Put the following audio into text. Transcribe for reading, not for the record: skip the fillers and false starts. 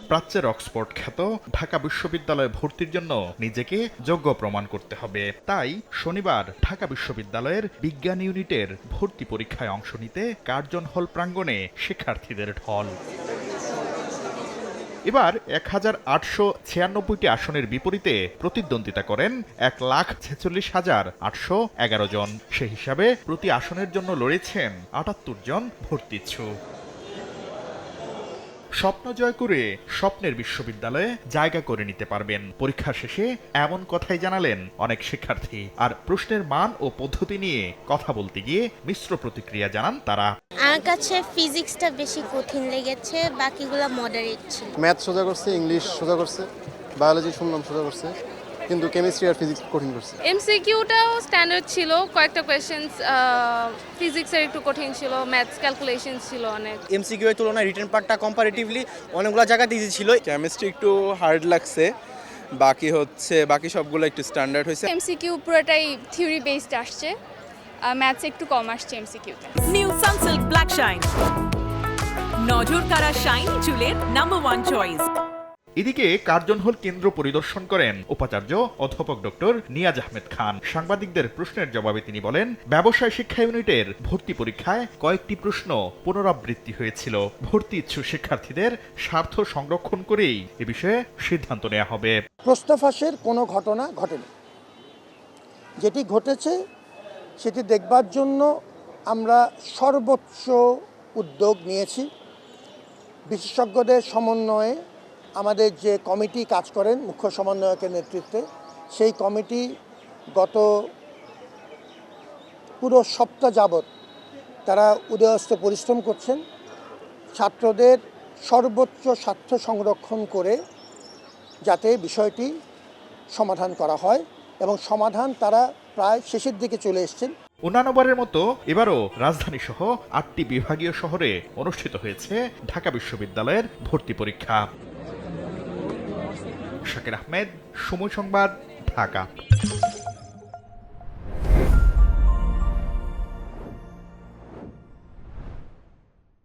প্রাচ্যের অক্সফোর্ড খ্যাত ঢাকা বিশ্ববিদ্যালয়ে ভর্তির জন্য নিজেকে যোগ্য প্রমাণ করতে হবে। তাই শনিবার ঢাকা বিশ্ববিদ্যালয়ের বিজ্ঞান ইউনিটের ভর্তি পরীক্ষায় অংশ নিতে কার্জন হল প্রাঙ্গণে শিক্ষার্থীদের ঢল। এবার ১,৮৯৬টি আসনের বিপরীতে প্রতিদ্বন্দ্বিতা করেন ১,৪৬,৮১১ জন। সে হিসাবে প্রতি আসনের জন্য লড়েছেন ৭৮ জন ভর্তিচ্ছু। স্বপ্ন জয় করে স্বপ্নের বিশ্ববিদ্যালয়ে জায়গা করে নিতে পারবেন, পরীক্ষা শেষে এমন কথাই জানালেন অনেক শিক্ষার্থী। আর প্রশ্নের মান ও পদ্ধতি নিয়ে কথা বলতে গিয়ে মিশ্র প্রতিক্রিয়া জানান তারা। আমার কাছে ফিজিক্সটা বেশি কঠিন লেগেছে, বাকিগুলো মডারেট ছিল। ম্যাথ সোজা করছে, ইংলিশ সোজা করছে, বায়োলজি শুনলাম সোজা করছে, কিন্তু কেমিস্ট্রি আর ফিজিক্স কঠিন করছে। এমসিকিউটাও স্ট্যান্ডার্ড ছিল, কয়েকটা কোয়েশ্চেন্স ফিজিক্সের একটু কঠিন ছিল, ম্যাথস ক্যালকুলেশন ছিল অনেক। এমসিকিউ এর তুলনায় রিটেন পার্টটা কম্পারেটিভলি অনেকগুলো জায়গাতে ইজি ছিল। কেমিস্ট্রি একটু হার্ড লাগছে, বাকি সবগুলো একটু স্ট্যান্ডার্ড হয়েছে। এমসিকিউ পুরোটাই থিওরি বেসড আসছে, ম্যাথস একটু কম আসছে এমসিকিউতে। নিউ সানসিল্ক ব্ল্যাক শাইন, নজর কাড়া শাইনি চুলের নাম্বার 1 চয়েস। এদিকে কার্জন হল কেন্দ্র পরিদর্শন করেন উপাচার্য অধ্যাপক ডক্টর নিয়াজ আহমেদ খান। সাংবাদিকদের প্রশ্নের জবাবে তিনি বলেন, ব্যবসায় শিক্ষা ইউনিটের ভর্তি পরীক্ষায় কয়েকটি প্রশ্ন পুনরাবৃত্তি হয়েছিল। ভর্তি ইচ্ছুক শিক্ষার্থীদের স্বার্থ সংরক্ষণ করেই এ বিষয়ে সিদ্ধান্ত নেওয়া হবে। প্রশ্ন ফাঁসের কোনো ঘটনা ঘটেনি। যেটি ঘটেছে সেটি দেখবার জন্য আমরা সর্বোচ্চ উদ্যোগ নিয়েছি। বিশেষজ্ঞদের সমন্বয়ে আমাদের যে কমিটি কাজ করেন মুখ্য সমন্বয়কের নেতৃত্বে, সেই কমিটি গত পুরো সপ্তাহ যাবৎ তারা উদয়স্ত পরিশ্রম করছেন ছাত্রদের সর্বোচ্চ স্বার্থ সংরক্ষণ করে যাতে বিষয়টি সমাধান করা হয়, এবং সমাধান তারা প্রায় শেষের দিকে চলে এসেছেন। অন্যান্যবারের মতো এবারও রাজধানী সহ ৮টি বিভাগীয় শহরে অনুষ্ঠিত হয়েছে ঢাকা বিশ্ববিদ্যালয়ের ভর্তি পরীক্ষা। শাকির আহমেদ, সময় সংবাদ, ঢাকা।